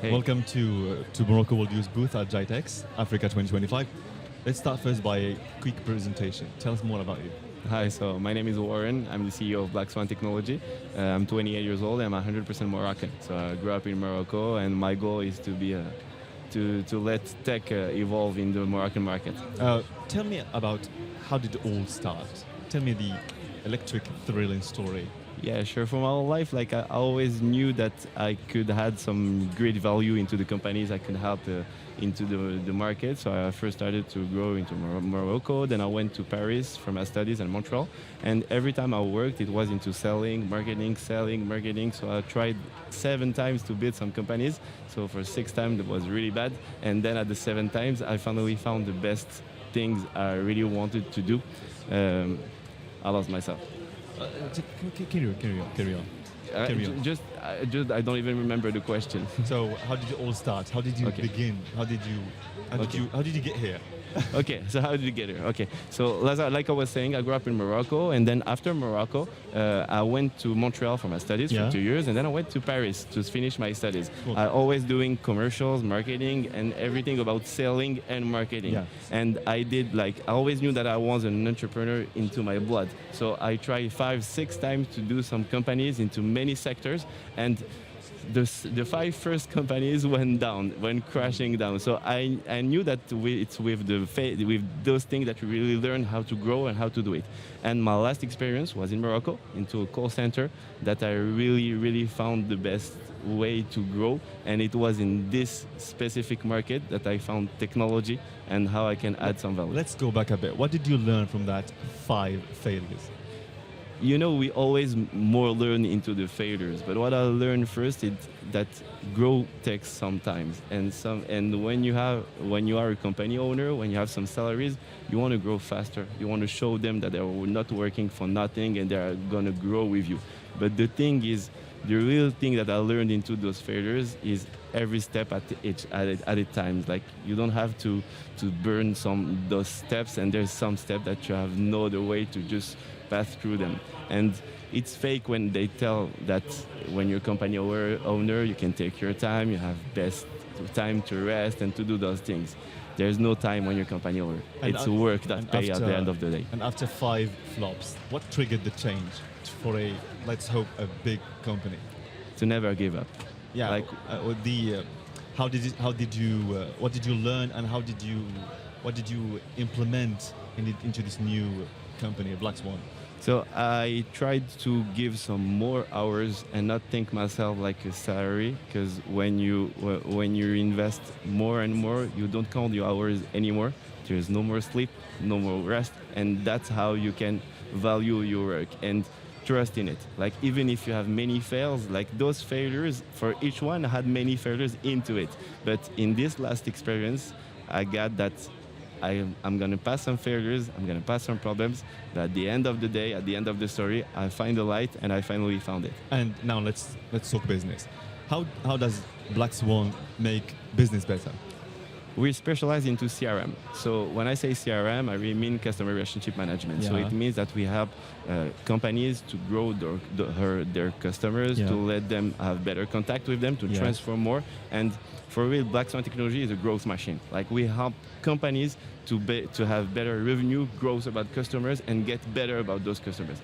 Hey. Welcome to Morocco World Youth booth at GITEX Africa 2025. Let's start first by a quick presentation. Tell us more about you. Hi, so my name is Warren. I'm the CEO of Blackswan Technology. I'm 28 years old. I'm 100% Moroccan. So I grew up in Morocco, and my goal is to be to let tech evolve in the Moroccan market. Tell me about how did it all start? Tell me the electric, thrilling story. Yeah, sure. For my whole life, like I always knew that I could add some great value into the companies. I could help into the market. So I first started to grow into Morocco. Then I went to Paris for my studies and Montreal. And every time I worked, it was into selling, marketing. So I tried 7 times to build some companies. So for 6 times, it was really bad. And then at the 7 times, I finally found the best things I really wanted to do. I lost myself. Carry on. Just, I don't even remember the question. So, how did it all start? How did you begin? How did you get here? Okay, so how did you get here? Okay, so like I was saying, I grew up in Morocco, and then after Morocco, I went to Montreal for my studies for 2 years, and then I went to Paris to finish my studies. Cool. I always doing commercials, marketing, and everything about selling and marketing. Yeah. And I always knew that I was an entrepreneur into my blood. So I tried 5, 6 times to do some companies into many sectors, and the 5 first companies went crashing down. So I knew that it's with those things that you really learn how to grow and how to do it. And my last experience was in Morocco, into a call center, that I really found the best way to grow. And it was in this specific market that I found technology and how I can add some value. Let's go back a bit. What did you learn from that 5 failures? You know, we always more learn into the failures, but what I learned first is that growth takes some time, and when you are a company owner, when you have some salaries, you want to grow faster. You want to show them that they are not working for nothing and they are gonna grow with you. But the thing is, the real thing that I learned into those failures is every step at a time. Like, you don't have to burn those steps, and there's some steps that you have no other way to just pass through them. And it's fake when they tell that when you're a company owner, you can take your time, you have best time to rest and to do those things. There's no time when you're a company owner. It's work that pays at the end of the day. And after 5 flops, what triggered the change for let's hope, a big company? To never give up. Yeah. Like, what did you learn, and what did you implement into this new company, Blackswan? So I tried to give some more hours and not think myself like a salary, because when you invest more and more, you don't count your hours anymore. There's no more sleep, no more rest, and that's how you can value your work and trust in it. Like, even if you have many fails, like those failures, for each one I had many failures into it. But in this last experience, I got that I'm going to pass some failures, I'm going to pass some problems, but at the end of the day, at the end of the story, I find the light, and I finally found it. And now let's talk business. How does Blackswan make business better? We specialize into CRM. So when I say CRM, I really mean customer relationship management. Yeah. So it means that we help companies to grow their customers, to let them have better contact with them, to transfer more. And for real, Blackswan Technology is a growth machine. Like, we help companies to have better revenue, growth about customers, and get better about those customers.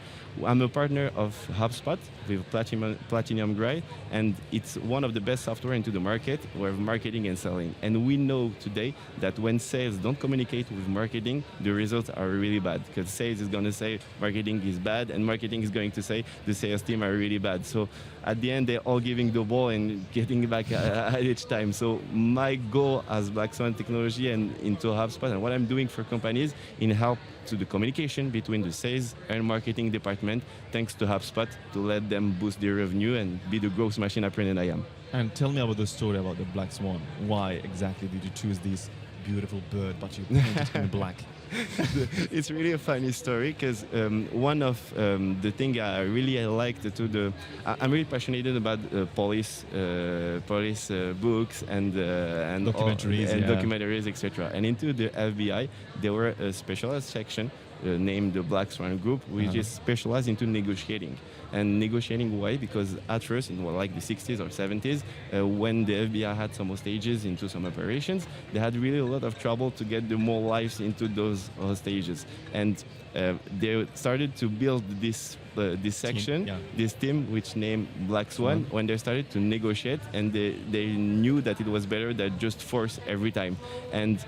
I'm a partner of HubSpot with Platinum Grade, and it's one of the best software into the market with marketing and selling. And we know today that when sales don't communicate with marketing, the results are really bad, because sales is going to say marketing is bad, and marketing is going to say the sales team are really bad. So at the end, they're all giving the ball and getting back at each time. So my goal as Blackswan Technology and into HubSpot, and what I'm doing for companies in help to the communication between the sales and marketing department, thanks to HubSpot, to let them boost their revenue and be the growth machine I am. And tell me about the story about the Black Swan. Why exactly did you choose this beautiful bird, but you painted it in black? It's really a funny story, because one of the things I really liked I'm really passionate about police books and documentaries, documentaries, etc. And into the FBI, there were a specialized section named the Blackswan Group, which is specialized into negotiating. And negotiating why? Because at first, in like the 60s or 70s, when the FBI had some hostages into some operations, they had really a lot of trouble to get the more lives into those hostages. And they started to build this section, this team, which named Blackswan, when they started to negotiate, and they knew that it was better than just force every time. And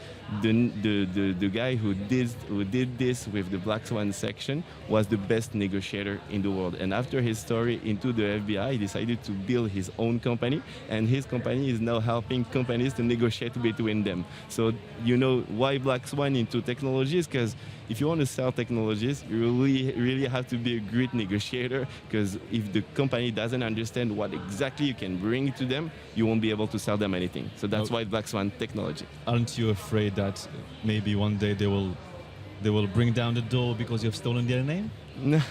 the guy who did this with the Blackswan section was the best negotiator in the world. And after his story into the FBI, he decided to build his own company, and his company is now helping companies to negotiate between them. So you know why Blackswan into technologies? Because if you want to sell technologies, you really have to be a great negotiator, because if the company doesn't understand what exactly you can bring to them, you won't be able to sell them anything. So that's why Blackswan Technology. Aren't you afraid that maybe one day they will bring down the door because you've stolen their name? No,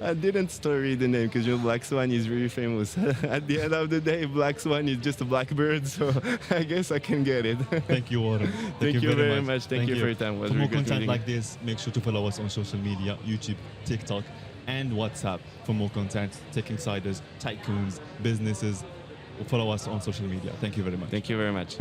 I didn't story the name, because Black Swan is really famous. At the end of the day, Black Swan is just a black bird, so I guess I can get it. Thank you, Warren. Thank you very much. Thank you for your time. It was for really more good content meeting like this, make sure to follow us on social media, YouTube, TikTok, and WhatsApp for more content, tech insiders, tycoons, businesses. Follow us on social media. Thank you very much. Thank you very much.